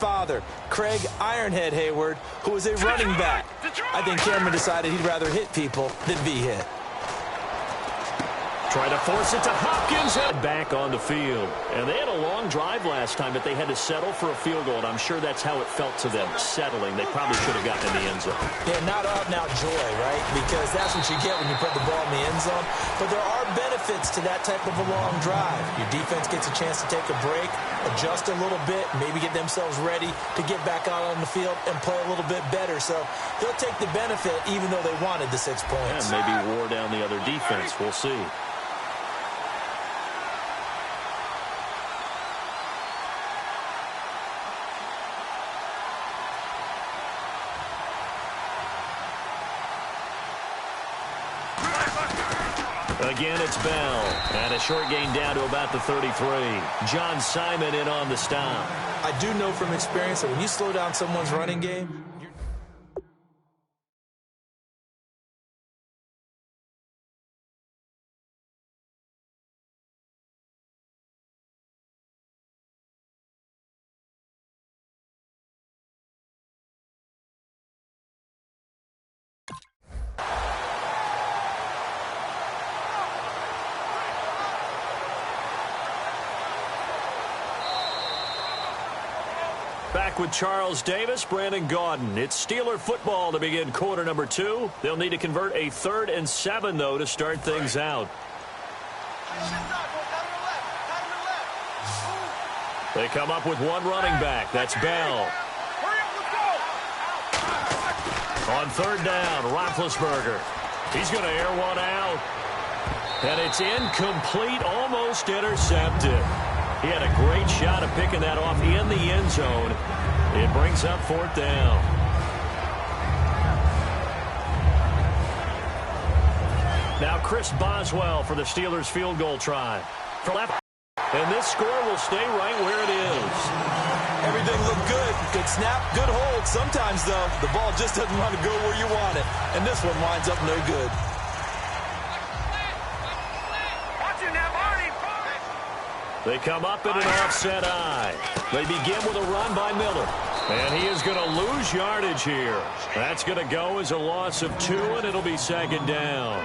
father, Craig Ironhead Hayward, who was a running back. I think Cameron decided he'd rather hit people than be hit. Try to force it to Hopkins and back on the field. And they had a long drive last time, but they had to settle for a field goal, and I'm sure that's how it felt to them, settling. They probably should have gotten in the end zone. Yeah, not out-and-out joy, right? Because that's what you get when you put the ball in the end zone. But there are benefits to that type of a long drive. Your defense gets a chance to take a break, adjust a little bit, maybe get themselves ready to get back out on the field and play a little bit better. So they'll take the benefit even though they wanted the 6 points. And maybe wore down the other defense. We'll see. Again, it's Bell. And a short gain down to about the 33. John Simon in on the stop. I do know from experience that when you slow down someone's running game, Back with Charles Davis, Brandon Gaudin. It's Steeler football to begin quarter number 2. They'll need to convert a 3rd and 7, though, to start things out. They come up with one running back. That's Bell. On 3rd down, Roethlisberger. He's going to air one out. And it's incomplete, almost intercepted. He had a great shot at picking that off in the end zone. It brings up 4th down. Now Chris Boswell for the Steelers field goal try. For left. And this score will stay right where it is. Everything looked good. Good snap, good hold. Sometimes, though, the ball just doesn't want to go where you want it. And this one winds up no good. They come up in an offset eye. They begin with a run by Miller. And he is going to lose yardage here. That's going to go as a loss of 2, and it'll be 2nd down.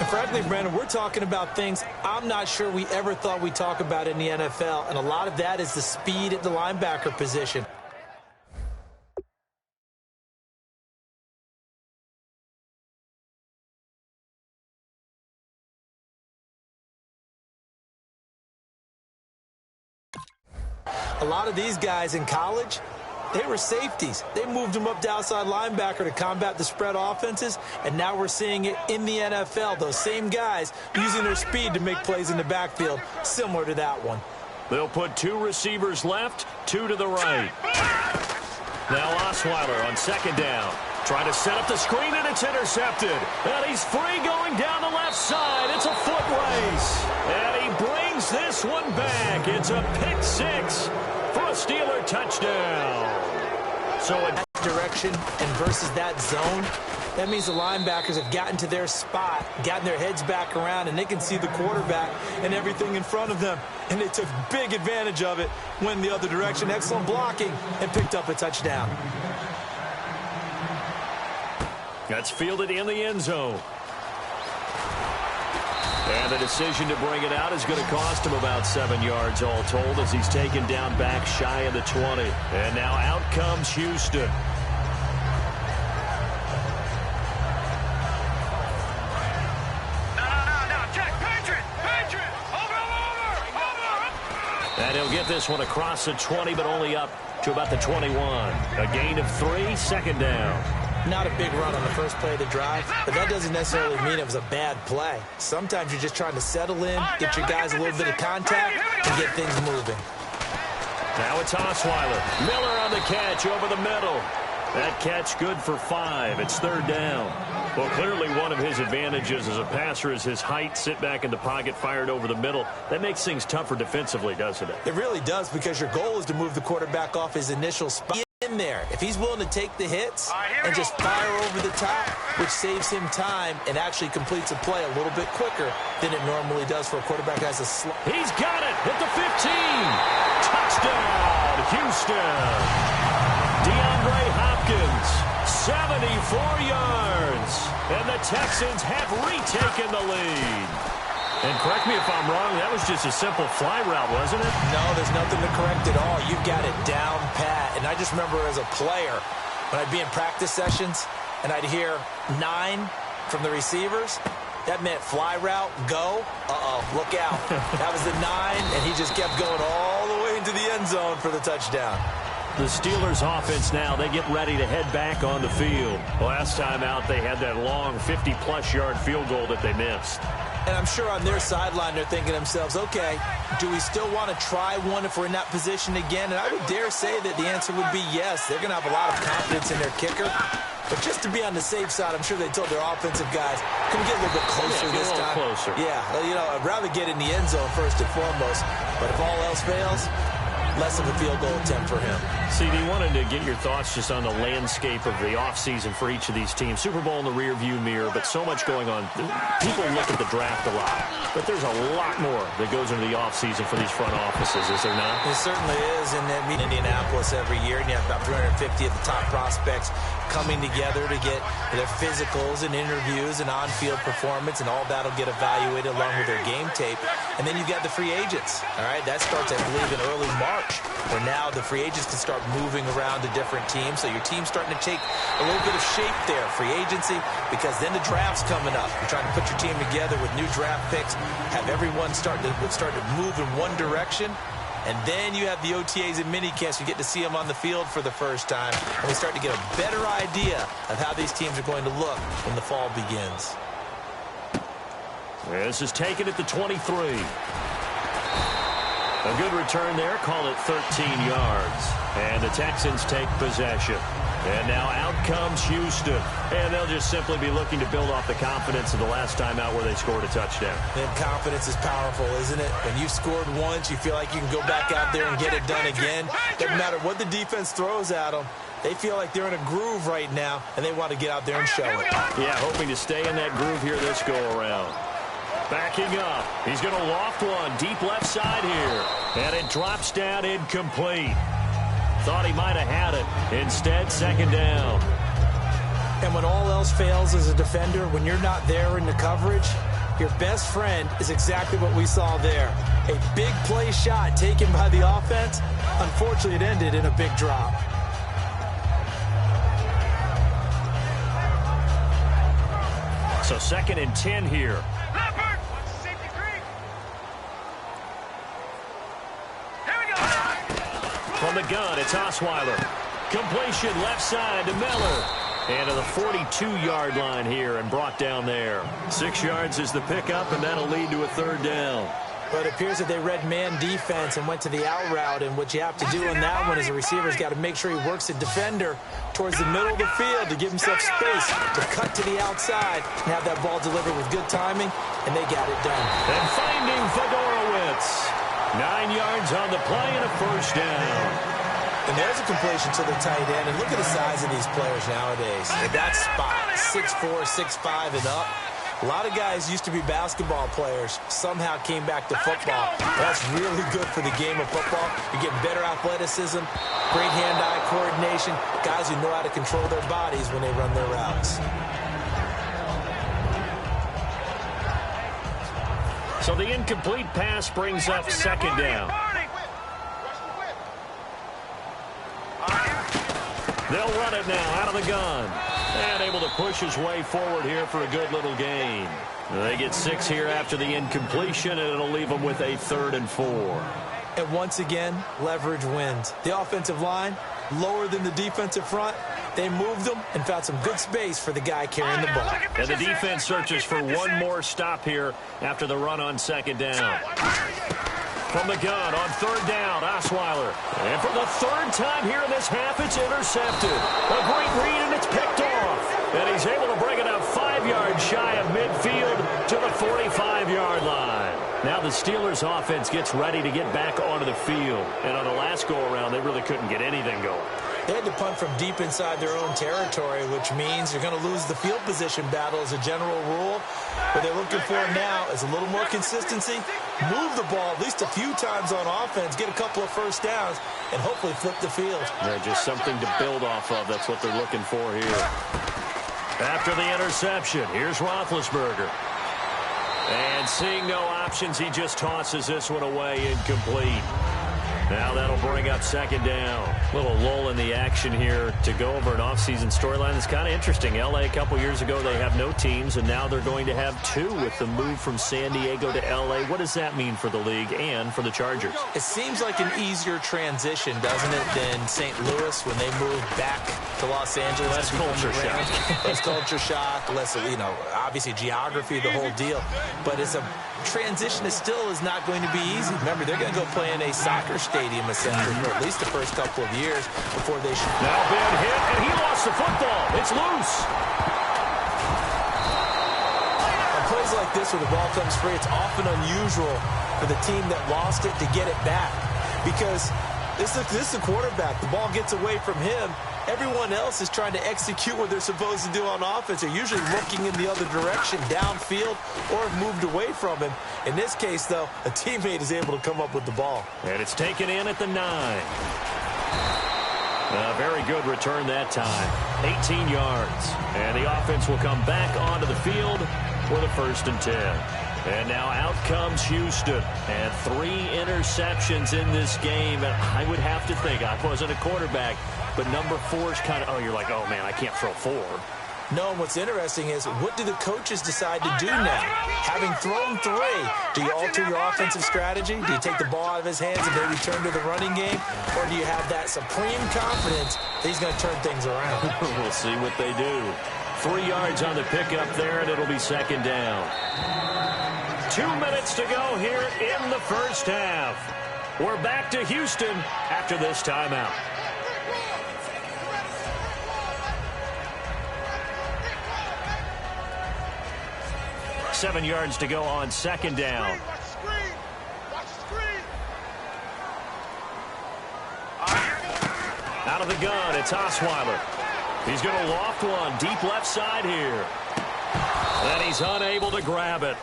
And frankly, Brandon, we're talking about things I'm not sure we ever thought we'd talk about in the NFL. And a lot of that is the speed at the linebacker position. A lot of these guys in college, they were safeties. They moved them up to outside linebacker to combat the spread offenses, and now we're seeing it in the NFL. Those same guys using their speed to make plays in the backfield, similar to that one. They'll put 2 receivers left, 2 to the right. Now Osweiler on 2nd down. Trying to set up the screen, and it's intercepted. And he's free going down the left side. It's a foot race. And he brings this one back. It's a pick 6 for a Steeler touchdown. So in that direction and versus that zone, that means the linebackers have gotten to their spot, gotten their heads back around, and they can see the quarterback and everything in front of them. And they took big advantage of it, went the other direction. Excellent blocking, and picked up a touchdown. That's fielded in the end zone. And the decision to bring it out is going to cost him about 7 yards all told as he's taken down back shy of the 20. And now out comes Houston. And he'll get this one across the 20, but only up to about the 21. A gain of 3, 2nd down. Not a big run on the first play of the drive, but that doesn't necessarily mean it was a bad play. Sometimes you're just trying to settle in, get your guys a little bit of contact, and get things moving. Now it's Osweiler. Miller on the catch over the middle. That catch good for 5. It's 3rd down. Well, clearly one of his advantages as a passer is his height. Sit back in the pocket, fired over the middle. That makes things tougher defensively, doesn't it? It really does, because your goal is to move the quarterback off his initial spot. in there. If he's willing to take the hits and just fire over the top, which saves him time and actually completes a play a little bit quicker than it normally does for a quarterback who has a slot. He's got it at the 15. Touchdown, Houston. DeAndre Hopkins, 74 yards. And the Texans have retaken the lead. And correct me if I'm wrong, that was just a simple fly route, wasn't it? No, there's nothing to correct at all. You've got it down pat. And I just remember as a player, when I'd be in practice sessions and I'd hear 9 from the receivers, that meant fly route, go. Look out. That was the 9, and he just kept going all the way into the end zone for the touchdown. The Steelers offense now, they get ready to head back on the field. Last time out, they had that long 50-plus yard field goal that they missed. And I'm sure on their sideline they're thinking to themselves, okay, do we still want to try one if we're in that position again? And I would dare say that the answer would be yes. They're going to have a lot of confidence in their kicker. But just to be on the safe side, I'm sure they told their offensive guys, can we get a little bit closer this time? Closer. Yeah, you know, I'd rather get in the end zone first and foremost. But if all else fails, less of a field goal attempt for him. CD, wanted to get your thoughts just on the landscape of the offseason for each of these teams. Super Bowl in the rearview mirror, but so much going on. People look at the draft a lot, but there's a lot more that goes into the offseason for these front offices, is there not? It certainly is. And then Indianapolis every year, and you have about 350 of the top prospects coming together to get their physicals and interviews and on-field performance, and all that'll get evaluated along with their game tape. And then you've got the free agents, all right? That starts, I believe, in early March, where now the free agents can start moving around to different teams. So your team's starting to take a little bit of shape there, free agency, because then the draft's coming up. You're trying to put your team together with new draft picks, have everyone start to move in one direction. And then you have the OTAs and minicamps. You get to see them on the field for the first time. And we start to get a better idea of how these teams are going to look when the fall begins. This is taken at the 23. A good return there. Call it 13 yards. And the Texans take possession. And now out comes Houston. And they'll just simply be looking to build off the confidence of the last time out where they scored a touchdown. And confidence is powerful, isn't it? When you've scored once, you feel like you can go back out there and get it done again. Doesn't matter what the defense throws at them. They feel like they're in a groove right now, and they want to get out there and show it. Yeah, hoping to stay in that groove here this go-around. Backing up. He's going to loft one deep left side here. And it drops down incomplete. Thought he might have had it. Instead, second down. And when all else fails as a defender, when you're not there in the coverage, your best friend is exactly what we saw there. A big play shot taken by the offense. Unfortunately, it ended in a big drop. So 2nd and 10 here. From the gun, it's Osweiler. Completion left side to Miller. And to the 42-yard line here and brought down there. 6 yards is the pickup, and that'll lead to a third down. But it appears that they read man defense and went to the out route. And what you have to do on that one is the receiver's got to make sure he works the defender towards the middle of the field to give himself space to cut to the outside and have that ball delivered with good timing, and they got it done. And finding Fedorowicz. 9 yards on the play and a first down. And there's a completion to the tight end. And look at the size of these players nowadays. At that spot, 6'4", 6'5", and up. A lot of guys used to be basketball players, somehow came back to football. That's really good for the game of football. You get better athleticism, great hand-eye coordination, guys who know how to control their bodies when they run their routes. So the incomplete pass brings up second down. They'll run it now out of the gun. And able to push his way forward here for a good little gain. They get 6 here after the incompletion, and it'll leave them with a 3rd and 4. And once again, leverage wins. The offensive line, lower than the defensive front. They moved them and found some good space for the guy carrying the ball. And the defense searches for one more stop here after the run on second down. From the gun on third down, Osweiler. And for the 3rd time here in this half, it's intercepted. A great read, and it's picked off. And he's able to bring it up 5 yards shy of midfield to the 45-yard line. Now the Steelers offense gets ready to get back onto the field. And on the last go-around, they really couldn't get anything going. They had to punt from deep inside their own territory, which means you're going to lose the field position battle as a general rule. What they're looking for now is a little more consistency, move the ball at least a few times on offense, get a couple of first downs, and hopefully flip the field. Yeah, just something to build off of. That's what they're looking for here. After the interception, here's Roethlisberger. And seeing no options, he just tosses this one away, incomplete. Now that'll bring up second down. A little lull in the action here to go over an offseason storyline that's kind of interesting. L.A. a couple years ago, they have no teams, and now they're going to have two with the move from San Diego to L.A. What does that mean for the league and for the Chargers? It seems like an easier transition, doesn't it, than St. Louis when they moved back to Los Angeles. Less culture shock. Less culture shock, less, obviously geography, the whole deal. But it's a transition that still is not going to be easy. Remember, they're going to go play in a soccer stadium essentially for at least the first couple of years before they should. Now bad hit, and he lost the football. It's loose. On plays like this where the ball comes free, it's often unusual for the team that lost it to get it back because this is the quarterback. The ball gets away from him. Everyone else is trying to execute what they're supposed to do on offense. They're usually looking in the other direction, downfield, or have moved away from him. In this case, though, a teammate is able to come up with the ball. And it's taken in at the 9. A very good return that time. 18 yards. And the offense will come back onto the field for the 1st and 10. And now out comes Houston. And 3 interceptions in this game. And I would have to think, I wasn't a quarterback, but number 4 is kind of, you're like, oh, man, I can't throw 4. No, and what's interesting is what do the coaches decide to do now? Having thrown 3, do you alter your offensive strategy? Do you take the ball out of his hands and maybe turn to the running game? Or do you have that supreme confidence that he's going to turn things around? We'll see what they do. 3 yards on the pickup there, and it'll be second down. 2 minutes to go here in the first half. We're back to Houston after this timeout. 7 yards to go on second down. Out of the gun, it's Osweiler. He's going to loft one deep left side here. And he's unable to grab it.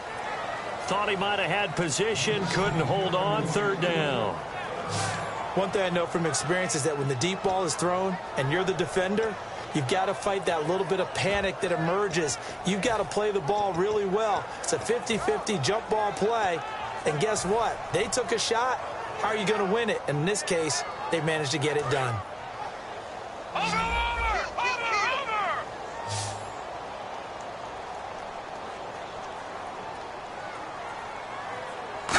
Thought he might have had position, couldn't hold on, third down. One thing I know from experience is that when the deep ball is thrown and you're the defender, you've got to fight that little bit of panic that emerges. You've got to play the ball really well. It's a 50-50 jump ball play. And guess what? They took a shot. How are you going to win it? And in this case, they managed to get it done.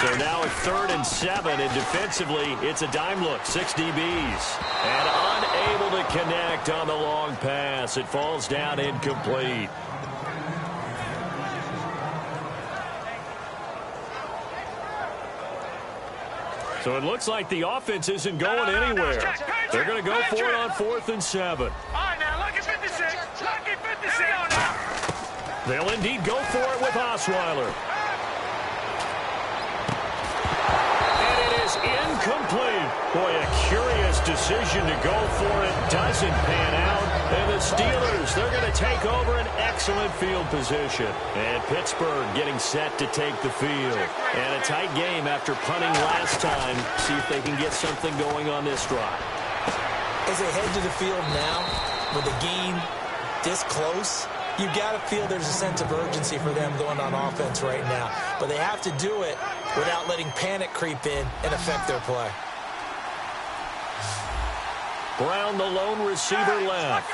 So now it's 3rd and 7, and defensively, it's a dime look, 6 DBs. And unable to connect on the long pass. It falls down incomplete. So it looks like the offense isn't going anywhere. They're going to go for it on 4th and 7. All right, now, look at 56. Look at 56. They'll indeed go for it with Osweiler. Incomplete. Boy, a curious decision to go for it. Doesn't pan out. And the Steelers, they're going to take over an excellent field position. And Pittsburgh getting set to take the field. And a tight game after punting last time. See if they can get something going on this drive. As they head to the field now, with the game this close, you've got to feel there's a sense of urgency for them going on offense right now. But they have to do it without letting panic creep in and affect their play. Brown, the lone receiver left.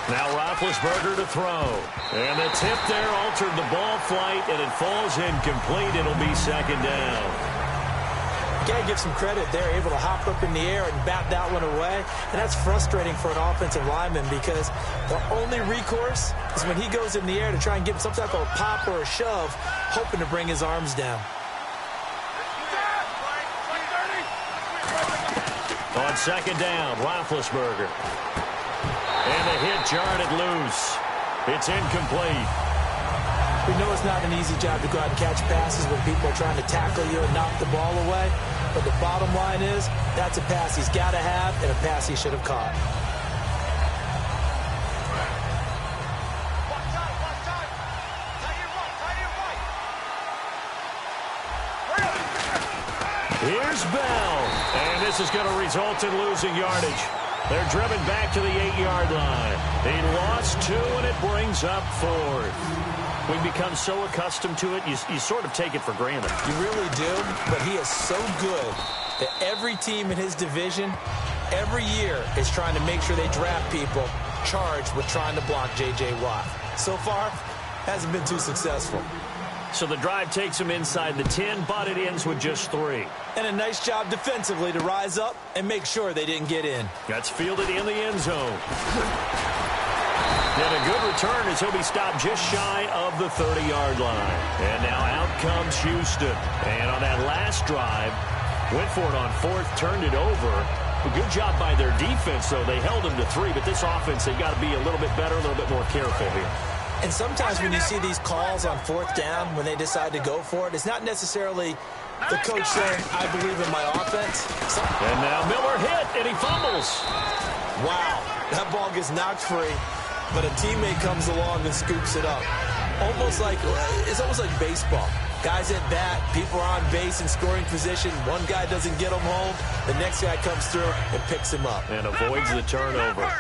Now Roethlisberger to throw. And the tip there altered the ball flight, and it falls incomplete. It'll be second down. Got to give some credit. They're able to hop up in the air and bat that one away. And that's frustrating for an offensive lineman because the only recourse is when he goes in the air to try and get some type of a pop or a shove, hoping to bring his arms down. On second down, Roethlisberger. And the hit jarred it loose. It's incomplete. We know it's not an easy job to go out and catch passes when people are trying to tackle you and knock the ball away. But the bottom line is, that's a pass he's got to have and a pass he should have caught. Here's Bell, and this is going to result in losing yardage. They're driven back to the 8-yard line. He lost 2, and it brings up 4th. We've become so accustomed to it, you sort of take it for granted. You really do, but he is so good that every team in his division, every year, is trying to make sure they draft people charged with trying to block J.J. Watt. So far, hasn't been too successful. So the drive takes him inside the 10, but it ends with just 3. And a nice job defensively to rise up and make sure they didn't get in. That's fielded in the end zone. And a good return as he'll be stopped just shy of the 30-yard line. And now out comes Houston. And on that last drive, went for it on 4th, turned it over. A good job by their defense, though. They held him to 3, but this offense, they've got to be a little bit better, a little bit more careful here. And sometimes when you see these calls on 4th down, when they decide to go for it, it's not necessarily the coach saying, I believe in my offense. And now Miller hit, and he fumbles. Wow, that ball gets knocked free, but a teammate comes along and scoops it up. It's almost like baseball. Guys at bat, people are on base in scoring position. One guy doesn't get him home. The next guy comes through and picks him up. And avoids the turnover.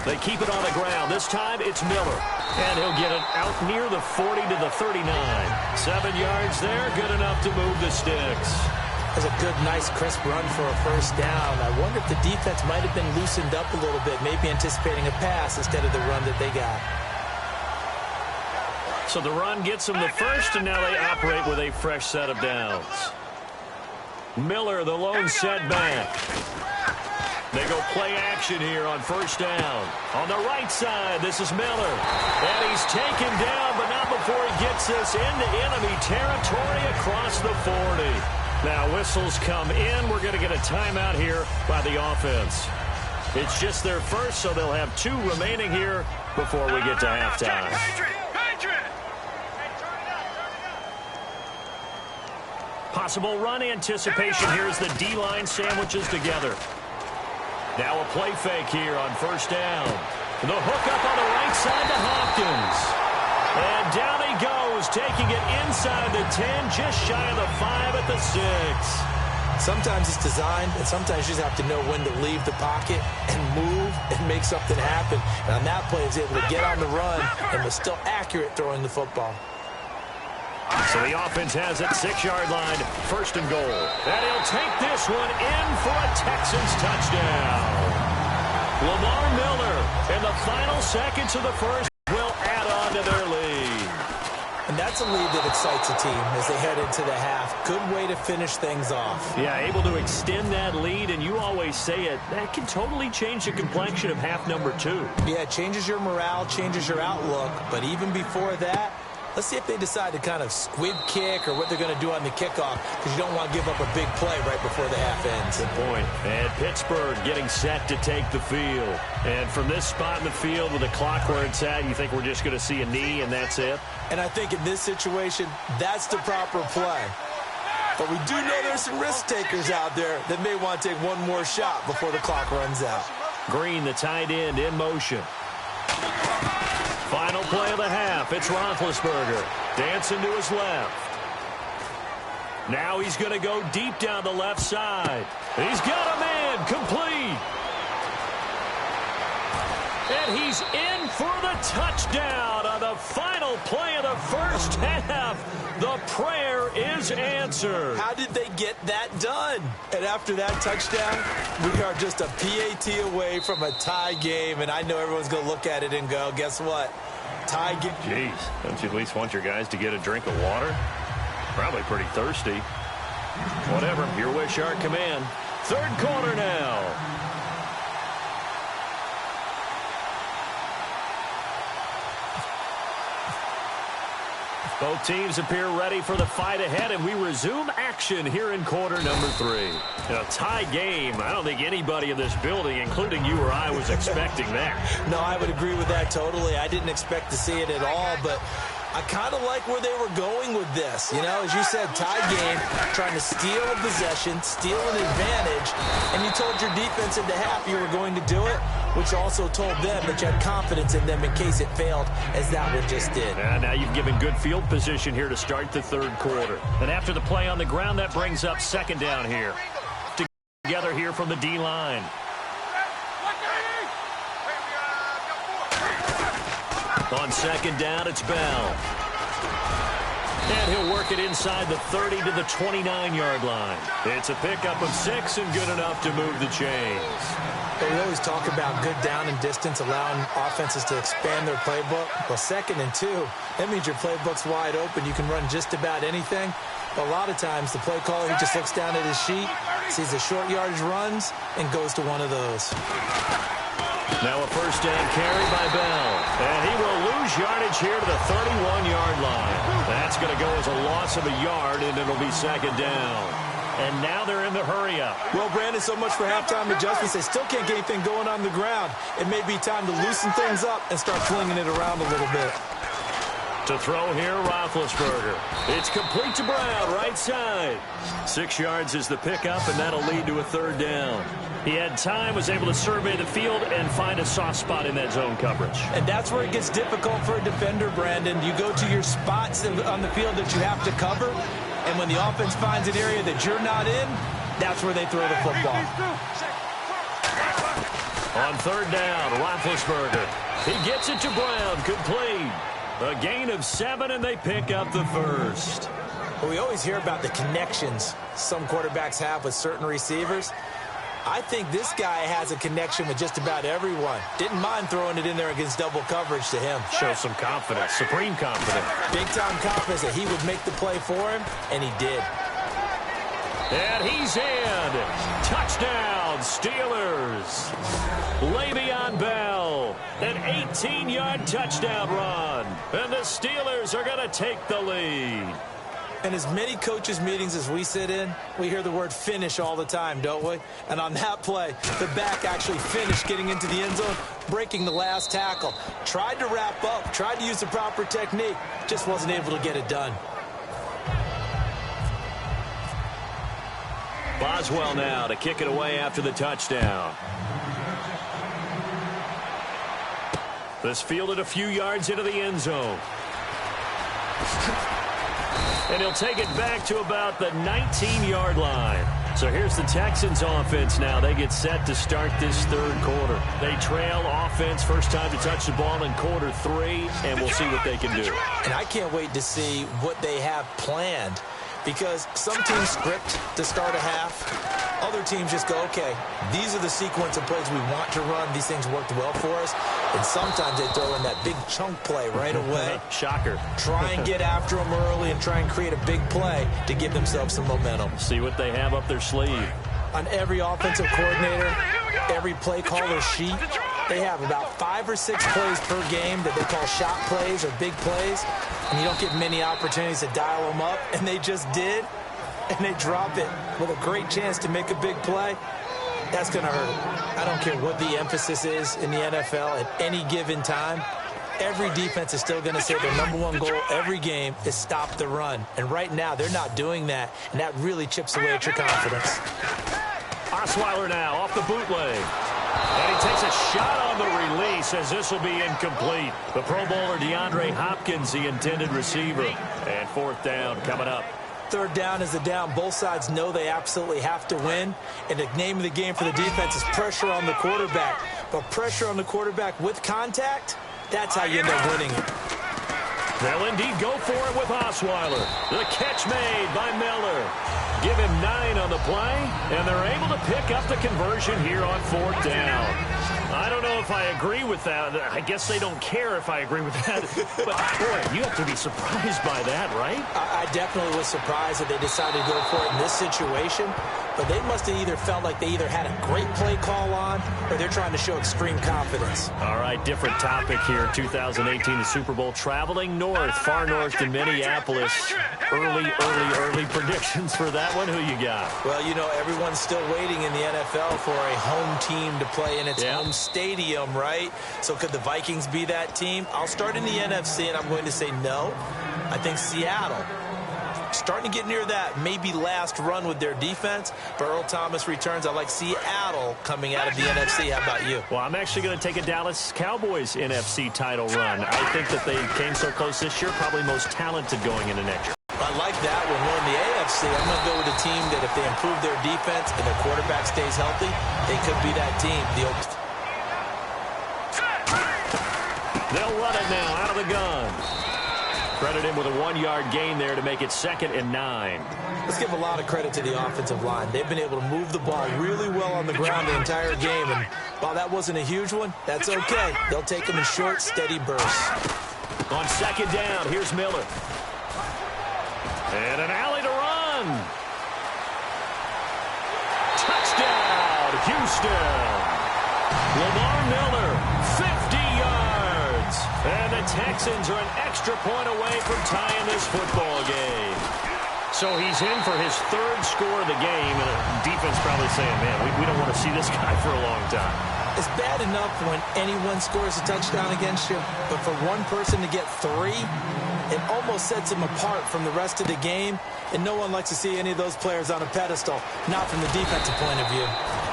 They keep it on the ground. This time it's Miller. And he'll get it out near the 40 to the 39. 7 yards there, good enough to move the sticks. That's a good, nice, crisp run for a 1st down. I wonder if the defense might have been loosened up a little bit, maybe anticipating a pass instead of the run that they got. So the run gets them the 1st, and now they operate with a fresh set of downs. Miller, the lone setback. They go play action here on 1st down. On the right side, this is Miller. And he's taken down, but not before he gets this into enemy territory across the 40. Now whistles come in. We're going to get a timeout here by the offense. It's just their 1st, so they'll have 2 remaining here before we get to halftime. Possible run anticipation here as the D-line sandwiches together. Now a play fake here on 1st down. The hook up on the right side to Hopkins. And down he goes, taking it inside the 10, just shy of the 5 at the 6. Sometimes it's designed, and sometimes you just have to know when to leave the pocket and move and make something happen. And on that play, he was able to get on the run and was still accurate throwing the football. So the offense has it, 6-yard line, 1st and goal. And he'll take this one in for a Texans touchdown. Lamar Miller in the final seconds of the 1st will add on to their lead. And that's a lead that excites a team as they head into the half. Good way to finish things off. Yeah, able to extend that lead, and you always say it, that can totally change the complexion of half number 2. Yeah, it changes your morale, changes your outlook, but even before that, let's see if they decide to kind of squib kick or what they're going to do on the kickoff, because you don't want to give up a big play right before the half ends. Good point. And Pittsburgh getting set to take the field. And from this spot in the field with the clock where it's at, you think we're just going to see a knee and that's it? And I think in this situation, that's the proper play. But we do know there's some risk takers out there that may want to take one more shot before the clock runs out. Green, the tight end, in motion. Final play of the half. It's Roethlisberger dancing to his left. Now he's going to go deep down the left side. He's got a man complete. And he's in for the touchdown on the final play of the 1st half. The prayer is answered. How did they get that done? And after that touchdown, we are just a PAT away from a tie game. And I know everyone's going to look at it and go, guess what? Tie game. Jeez, don't you at least want your guys to get a drink of water? Probably pretty thirsty. Whatever, your wish, our command. 3rd quarter now. Both teams appear ready for the fight ahead, and we resume action here in quarter number 3. A tie game. I don't think anybody in this building, including you or I, was expecting that. No, I would agree with that totally. I didn't expect to see it at all, but I kind of like where they were going with this. You know, as you said, tie game, trying to steal a possession, steal an advantage, and you told your defense at the half you were going to do it, which also told them that you had confidence in them in case it failed, as that one just did. And now you've given good field position here to start the third quarter. And after the play on the ground, that brings up second down here. Together here from the D-line. On second down, it's Bell. And he'll work it inside the 30 to the 29-yard line. It's a pickup of 6 and good enough to move the chains. We always talk about good down and distance, allowing offenses to expand their playbook. Well, 2nd and 2, that means your playbook's wide open. You can run just about anything. But a lot of times, the play caller, he just looks down at his sheet, sees the short yardage runs, and goes to one of those. Now a first down carry by Bell. And he will lose yardage here to the 31-yard line. That's going to go as a loss of a yard, and it'll be second down. And now they're in the hurry-up. Well, Brandon, so much for halftime adjustments. They still can't get anything going on the ground. It may be time to loosen things up and start flinging it around a little bit. To throw here, Roethlisberger. It's complete to Brown, right side. 6 yards is the pickup, and that'll lead to a third down. He had time, was able to survey the field and find a soft spot in that zone coverage. And that's where it gets difficult for a defender, Brandon. You go to your spots on the field that you have to cover, and when the offense finds an area that you're not in, that's where they throw the football. On third down, Roethlisberger. He gets it to Brown, complete. A gain of 7, and they pick up the first. Well, we always hear about the connections some quarterbacks have with certain receivers. I think this guy has a connection with just about everyone. Didn't mind throwing it in there against double coverage to him. Shows some confidence, supreme confidence. Big-time confidence that he would make the play for him, and he did. And he's in. Touchdown, Steelers. Le'Veon Bell, an 18-yard touchdown run. And the Steelers are going to take the lead. In as many coaches' meetings as we sit in, we hear the word finish all the time, don't we? And on that play, the back actually finished getting into the end zone, breaking the last tackle. Tried to wrap up, tried to use the proper technique, just wasn't able to get it done. Boswell now to kick it away after the touchdown. This fielded a few yards into the end zone. And he'll take it back to about the 19-yard line. So here's the Texans offense now. They get set to start this third quarter. They trail offense, first time to touch the ball in quarter 3, and we'll see what they can do. And I can't wait to see what they have planned, because some teams script to start a half. Other teams just go, okay, these are the sequence of plays we want to run. These things worked well for us. And sometimes they throw in that big chunk play right away. Shocker. Try and get after them early and try and create a big play to give themselves some momentum. See what they have up their sleeve. On every offensive coordinator, every play caller sheet, they have about 5 or 6 plays per game that they call shot plays or big plays. And you don't get many opportunities to dial them up. And they just did. And they drop it with a great chance to make a big play. That's going to hurt. I don't care what the emphasis is in the NFL at any given time. Every defense is still going to say their #1 goal every game is stop the run. And right now, they're not doing that. And that really chips away at your confidence. Osweiler now off the bootleg. And he takes a shot on the release as this will be incomplete. The Pro Bowler DeAndre Hopkins, the intended receiver. And fourth down coming up. Third down is the down. Both sides know they absolutely have to win. And the name of the game for the defense is pressure on the quarterback. But pressure on the quarterback with contact, that's how you end up winning it. They'll indeed go for it with Osweiler. The catch made by Miller. Give him 9 on the play, and they're able to pick up the conversion here on fourth down. I don't know if I agree with that. I guess they don't care if I agree with that. But, boy, you have to be surprised by that, right? I definitely was surprised that they decided to go for it in this situation. But they must have either felt like they either had a great play call on or they're trying to show extreme confidence. All right, different topic here. 2018, the Super Bowl, traveling north, far north to Minneapolis. Early predictions for that one. Who you got? Well, you know, everyone's still waiting in the NFL for a home team to play in its home stadium, right? So could the Vikings be that team? I'll start in the NFC, and I'm going to say no. I think Seattle. Starting to get near that maybe last run with their defense. But Earl Thomas returns. I like Seattle coming out of the NFC. How about you? Well, I'm actually going to take a Dallas Cowboys NFC title run. I think that they came so close this year, probably most talented going into next year. I like that one. More in the AFC, I'm going to go with a team that if they improve their defense and their quarterback stays healthy, they could be that team. They'll run it now out of the gun. Credit him with a 1-yard gain there to make it 2nd and 9. Let's give a lot of credit to the offensive line. They've been able to move the ball really well on the ground the entire game. And while that wasn't a huge one, that's okay. They'll take them in short, steady bursts. On 2nd down, here's Miller. And an alley to run. Touchdown, Houston. Lamar Miller, 50 yards. And the Texans are an extra point away from tying this football game. So he's in for his 3rd score of the game. And the defense probably saying, man, we don't want to see this guy for a long time. It's bad enough when anyone scores a touchdown against you, but for one person to get 3, it almost sets him apart from the rest of the game, and no one likes to see any of those players on a pedestal, not from the defensive point of view.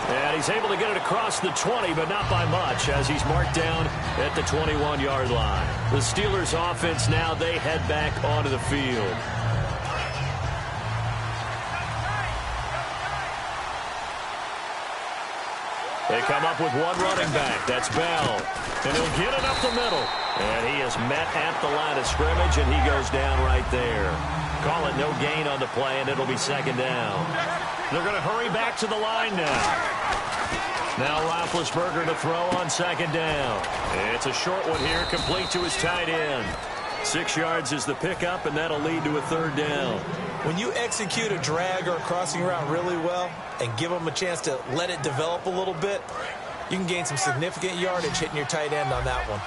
And he's able to get it across the 20, but not by much, as he's marked down at the 21-yard line. The Steelers' offense now, they head back onto the field. They come up with one running back. That's Bell. And he'll get it up the middle. And he is met at the line of scrimmage, and he goes down right there. Call it no gain on the play, and it'll be 2nd down. They're going to hurry back to the line now. Now Roethlisberger to throw on 2nd down. It's a short one here, complete to his tight end. 6 yards is the pickup, and that'll lead to a 3rd down. When you execute a drag or a crossing route really well and give them a chance to let it develop a little bit, you can gain some significant yardage hitting your tight end on that one.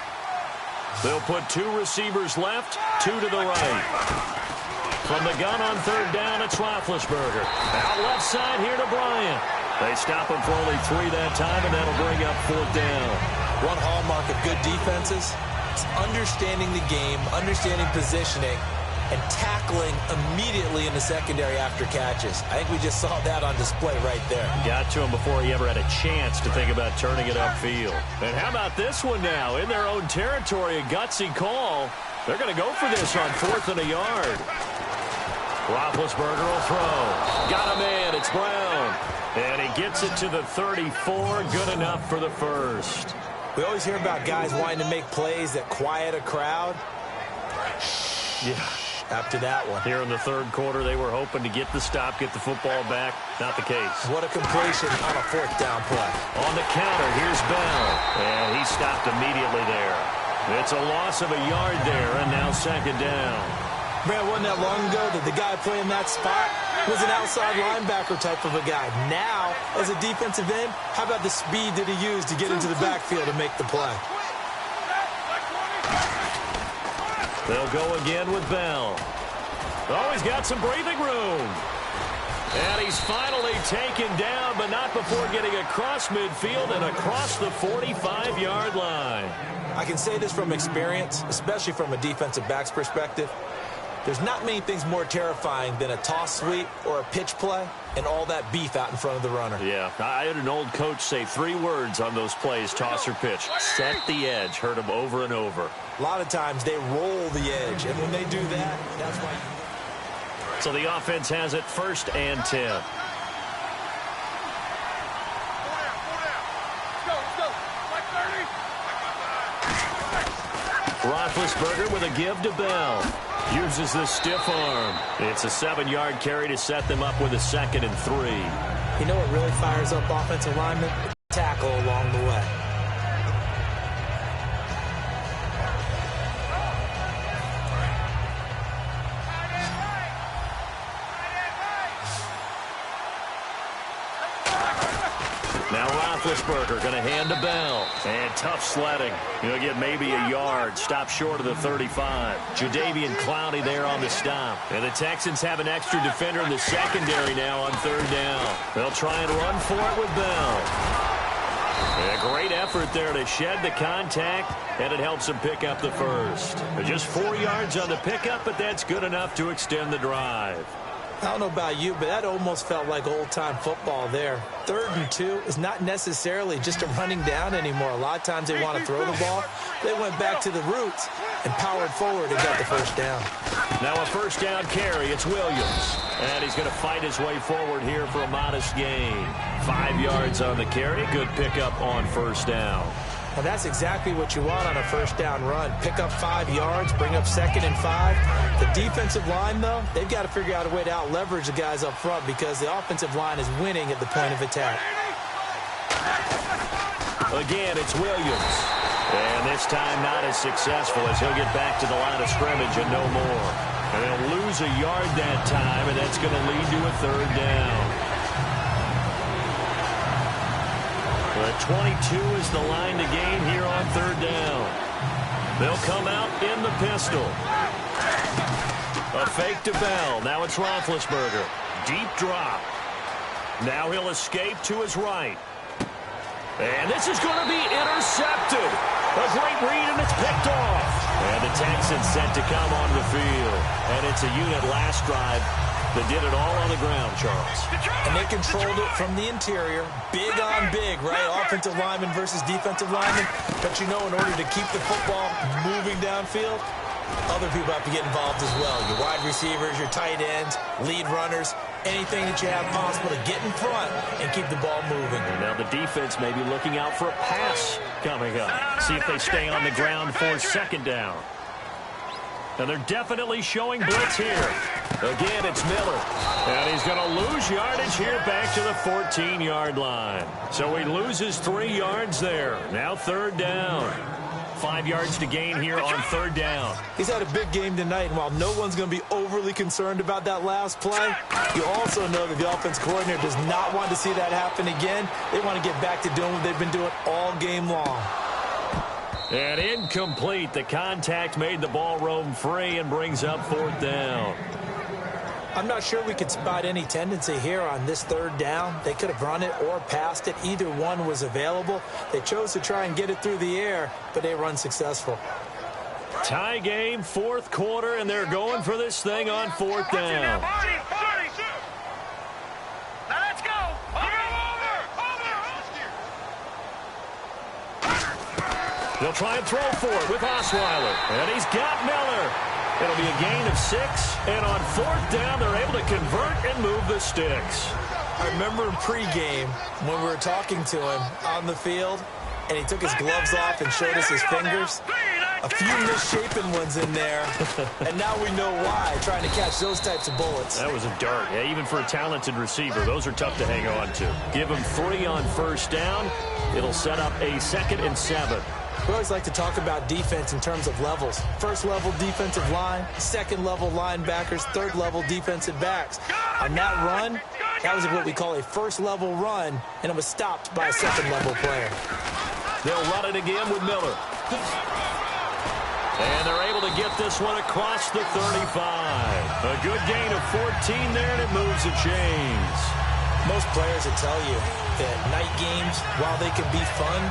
They'll put 2 receivers left, 2 to the right. From the gun on 3rd down, it's Roethlisberger. Out left side here to Bryant. They stop him for only 3 that time, and that'll bring up 4th down. One hallmark of good defenses is understanding the game, understanding positioning, and tackling immediately in the secondary after catches. I think we just saw that on display right there. Got to him before he ever had a chance to think about turning it upfield. And how about this one now? In their own territory, a gutsy call. They're going to go for this on 4th and a yard. Roethlisberger will throw. Got him in. It's Brown. And he gets it to the 34. Good enough for the 1st. We always hear about guys wanting to make plays that quiet a crowd. Yeah. After that one. Here in the 3rd quarter, they were hoping to get the stop, get the football back. Not the case. What a completion on a 4th down play. On the counter, here's Bell. And he stopped immediately there. It's a loss of a yard there, and now 2nd down. Man, wasn't that long ago that the guy playing that spot was an outside linebacker type of a guy. Now, as a defensive end, how about the speed that he used to get into the backfield to make the play? They'll go again with Bell. Oh, he's got some breathing room. And he's finally taken down, but not before getting across midfield and across the 45-yard line. I can say this from experience, especially from a defensive back's perspective. There's not many things more terrifying than a toss sweep or a pitch play and all that beef out in front of the runner. Yeah, I had an old coach say 3 words on those plays, toss or pitch. Set the edge. Heard him over and over. A lot of times they roll the edge, and when they do that, that's why. So the offense has it 1st and 10. Roethlisberger with a give to Bell. Uses the stiff arm. It's a 7-yard carry to set them up with a 2nd and 3. You know what really fires up offensive linemen? Tackle along the way. Roethlisberger going to hand to Bell. And tough sledding. He'll get maybe a yard. Stop short of the 35. Jadeveon Clowney there on the stop. And the Texans have an extra defender in the secondary now on third down. They'll try and run for it with Bell. And a great effort there to shed the contact, and it helps them pick up the first. Just 4 yards on the pickup, but that's good enough to extend the drive. I don't know about you, but that almost felt like old-time football there. 3rd and 2 is not necessarily just a running down anymore. A lot of times they want to throw the ball. They went back to the roots and powered forward and got the first down. Now a first down carry. It's Williams. And he's going to fight his way forward here for a modest gain. 5 yards on the carry. Good pickup on first down. And that's exactly what you want on a first down run. Pick up 5 yards, bring up 2nd and 5. The defensive line, though, they've got to figure out a way to out-leverage the guys up front because the offensive line is winning at the point of attack. Again, it's Williams. And this time not as successful as he'll get back to the line of scrimmage and no more. And they'll lose a yard that time, and that's going to lead to a third down. The 22 is the line to gain here on third down. They'll come out in the pistol. A fake to Bell. Now it's Roethlisberger. Deep drop. Now he'll escape to his right. And this is going to be intercepted. A great read, and it's picked off. And the Texans set to come onto the field. And it's a unit last drive that did it all on the ground, Charles. And they controlled it from the interior. Big on big, right? Offensive lineman versus defensive lineman. But you know, in order to keep the football moving downfield, other people have to get involved as well. Your wide receivers, your tight ends, lead runners, anything that you have possible to get in front and keep the ball moving. And now the defense may be looking out for a pass coming up. See if they stay on the ground for second down. And they're definitely showing blitz here. Again, it's Miller. And he's going to lose yardage here back to the 14-yard line. So he loses 3 yards there. Now third down. 5 yards to gain here on third down. He's had a big game tonight, and while no one's going to be overly concerned about that last play, you also know that the offense coordinator does not want to see that happen again. They want to get back to doing what they've been doing all game long. And incomplete. The contact made the ball roam free and brings up fourth down. I'm not sure we could spot any tendency here on this third down. They could have run it or passed it. Either one was available. They chose to try and get it through the air, but they were unsuccessful. Tie game, fourth quarter, and they're going for this thing on fourth down. They'll try and throw for it with Osweiler. And he's got Miller. It'll be a gain of 6. And on fourth down, they're able to convert and move the sticks. I remember in pregame when we were talking to him on the field, and he took his gloves off and showed us his fingers. A few misshapen ones in there, and now we know why, trying to catch those types of bullets. That was a dart. Yeah, even for a talented receiver, those are tough to hang on to. Give him 3 on first down. It'll set up a 2nd and 7. We always like to talk about defense in terms of levels. First level defensive line, second level linebackers, third level defensive backs. On that run, that was what we call a first level run, and it was stopped by a second level player. They'll run it again with Miller. And they're able to get this one across the 35. A good gain of 14 there, and it moves the chains. Most players will tell you that night games, while they can be fun,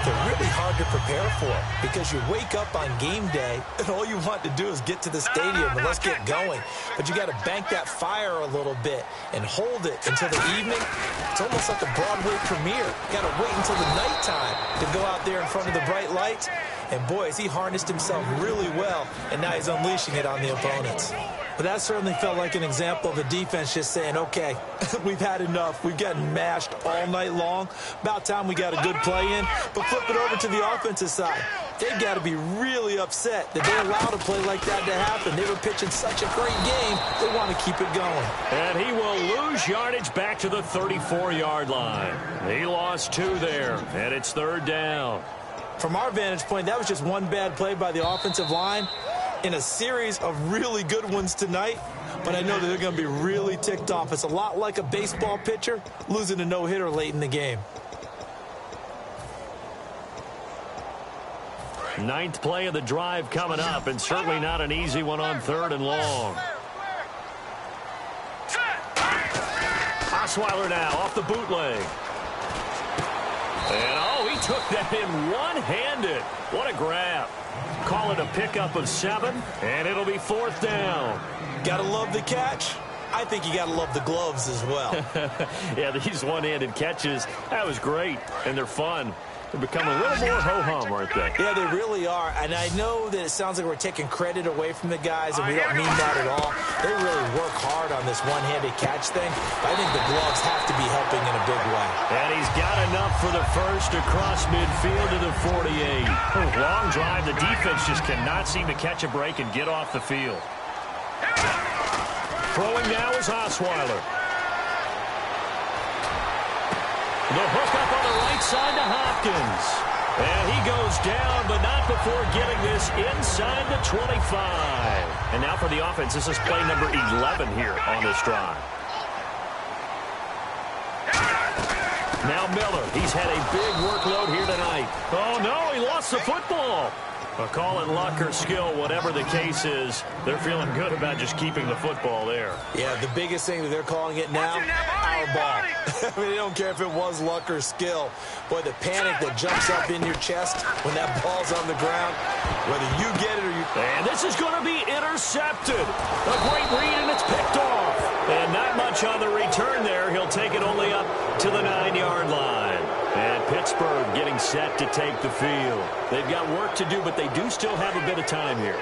they're really hard to prepare for because you wake up on game day and all you want to do is get to the stadium and let's get going. But you got to bank that fire a little bit and hold it until the evening. It's almost like a Broadway premiere. You got to wait until the nighttime to go out there in front of the bright lights. And boy, has he harnessed himself really well, and now he's unleashing it on the opponents. But that certainly felt like an example of the defense just saying, okay, we've had enough. We've gotten mashed all night long. About time we got a good play in. But flip it over to the offensive side. They've got to be really upset that they allowed a play like that to happen. They were pitching such a great game, they want to keep it going. And he will lose yardage back to the 34-yard line. He lost 2 there, and it's third down. From our vantage point, that was just one bad play by the offensive line in a series of really good ones tonight, but I know that they're going to be really ticked off. It's a lot like a baseball pitcher losing a no-hitter late in the game. Ninth play of the drive coming up, and certainly not an easy one on 3rd and long. Osweiler now off the bootleg. And, oh, he took that in one-handed. What a grab. Call it a pickup of 7, and it'll be 4th down. Gotta love the catch. I think you gotta love the gloves as well. Yeah, these one-handed catches, that was great, and they're fun. They become a little more ho-hum, aren't they? Yeah, they really are. And I know that it sounds like we're taking credit away from the guys, and we don't mean that at all. They really work hard on this one-handed catch thing. I think the gloves have to be helping in a big way. And he's got enough for the first across midfield to the 48. Long drive. The defense just cannot seem to catch a break and get off the field. Throwing now is Osweiler. The hook up on the right side to Hopkins. And he goes down, but not before getting this inside the 25. And now for the offense, this is play number 11 here on this drive. Now Miller, he's had a big workload here tonight. Oh, no, he lost the football. Call it luck or skill, whatever the case is, they're feeling good about just keeping the football there. Yeah, the biggest thing that they're calling it now, our ball. I mean, they don't care if it was luck or skill. Boy, the panic that jumps up in your chest when that ball's on the ground, whether you get it or you... And this is going to be intercepted. A great read, and it's picked off. And not much on the return there. He'll take it only up to the 9-yard line. And Pittsburgh getting set to take the field. They've got work to do, but they do still have a bit of time here.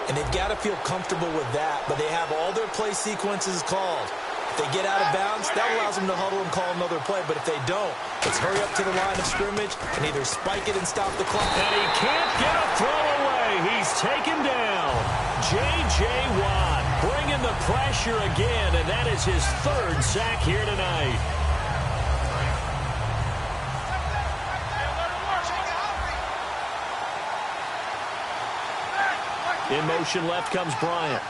And they've got to feel comfortable with that, but they have all their play sequences called. If they get out of bounds, that allows them to huddle and call another play. But if they don't, let's hurry up to the line of scrimmage and either spike it and stop the clock. And he can't get a throw away. He's taken down. J.J. Watt bringing the pressure again, and that is his 3rd sack here tonight. In motion left comes Bryant.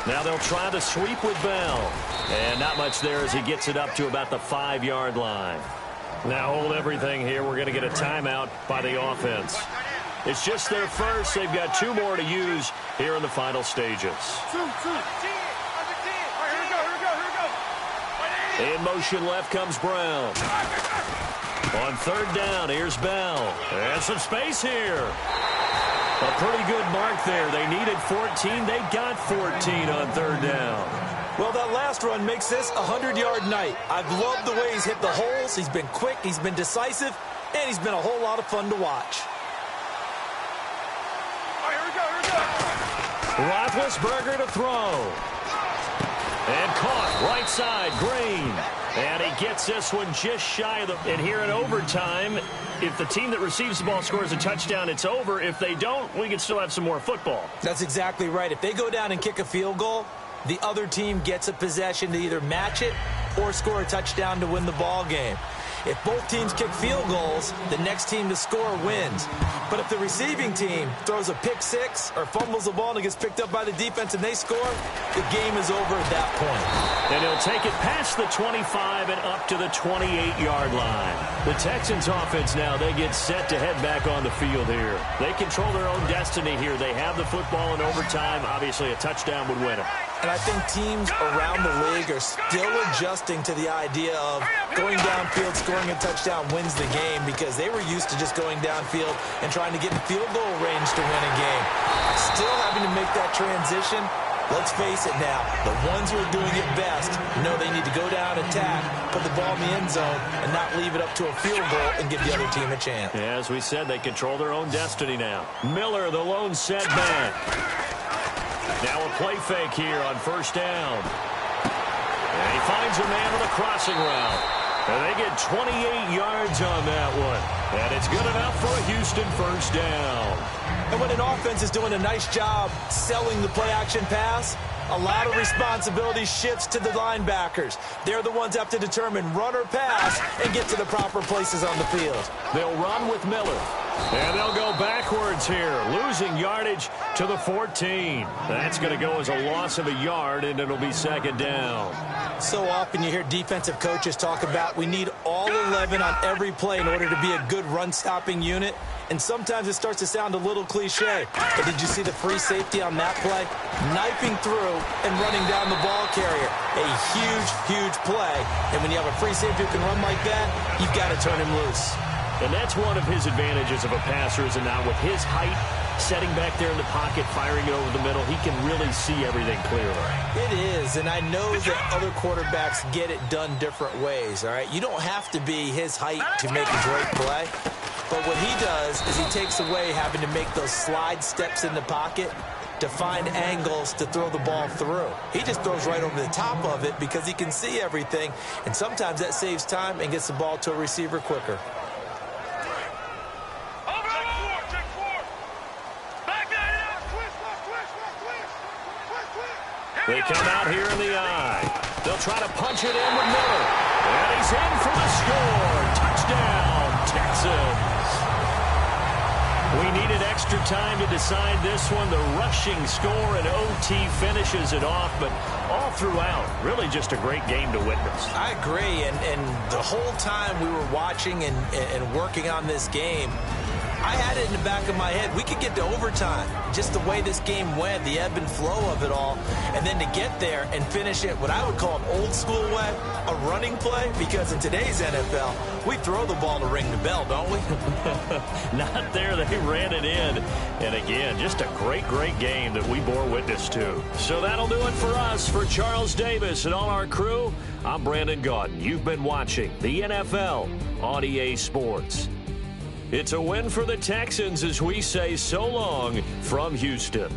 Now they'll try the sweep with Bell. And not much there as he gets it up to about the 5-yard line. Now hold everything here. We're going to get a timeout by the offense. It's just their first. They've got 2 more to use here in the final stages. In motion left comes Brown. On 3rd down, here's Bell. And some space here. A pretty good mark there. They needed 14. They got 14 on 3rd down. Well, that last run makes this a 100-yard night. I've loved the way he's hit the holes. He's been quick. He's been decisive. And he's been a whole lot of fun to watch. Roethlisberger to throw. And caught right side, Green. And he gets this one just shy of the... And here in overtime, if the team that receives the ball scores a touchdown, it's over. If they don't, we can still have some more football. That's exactly right. If they go down and kick a field goal, the other team gets a possession to either match it or score a touchdown to win the ball game. If both teams kick field goals, the next team to score wins. But if the receiving team throws a pick 6 or fumbles the ball and it gets picked up by the defense and they score, the game is over at that point. And he'll take it past the 25 and up to the 28-yard line. The Texans offense now, they get set to head back on the field here. They control their own destiny here. They have the football in overtime. Obviously, a touchdown would win it. And I think teams around the league are still adjusting to the idea of going downfield, scoring a touchdown wins the game, because they were used to just going downfield and trying to get in field goal range to win a game. Still having to make that transition. Let's face it now, the ones who are doing it best know they need to go down, attack, put the ball in the end zone, and not leave it up to a field goal and give the other team a chance. Yeah, as we said, they control their own destiny now. Miller, the lone setback. Now a play fake here on 1st down. And he finds a man with a crossing route. And they get 28 yards on that one. And it's good enough for a Houston 1st down. And when an offense is doing a nice job selling the play-action pass, a lot of responsibility shifts to the linebackers. They're the ones that have to determine run or pass and get to the proper places on the field. They'll run with Miller. And they'll go backwards here, losing yardage to the 14. That's going to go as a loss of a yard, and it'll be 2nd down. So often you hear defensive coaches talk about we need all 11 on every play in order to be a good run-stopping unit. And sometimes it starts to sound a little cliche. But did you see the free safety on that play? Knifing through and running down the ball carrier. A huge, huge play. And when you have a free safety who can run like that, you've got to turn him loose. And that's one of his advantages of a passer, is not with his height, setting back there in the pocket, firing it over the middle, he can really see everything clearly. It is, and I know that other quarterbacks get it done different ways, all right? You don't have to be his height to make a great play. But what he does is he takes away having to make those slide steps in the pocket to find angles to throw the ball through. He just throws right over the top of it because he can see everything, and sometimes that saves time and gets the ball to a receiver quicker. They come out here in the eye. They'll try to punch it in with Miller. And he's in for the score. Touchdown, Texans. We needed extra time to decide this one. The rushing score and OT finishes it off, but all throughout, really just a great game to witness. I agree, and the whole time we were watching and working on this game, I had it in the back of my head. We could get to overtime. Just the way this game went, the ebb and flow of it all. And then to get there and finish it what I would call an old school way, a running play, because in today's NFL, we throw the ball to ring the bell, don't we? Not there. They ran it in. And again, just a great, great game that we bore witness to. So that'll do it for us. For Charles Davis and all our crew, I'm Brandon Gaudin. You've been watching the NFL on EA Sports. It's a win for the Texans as we say so long from Houston.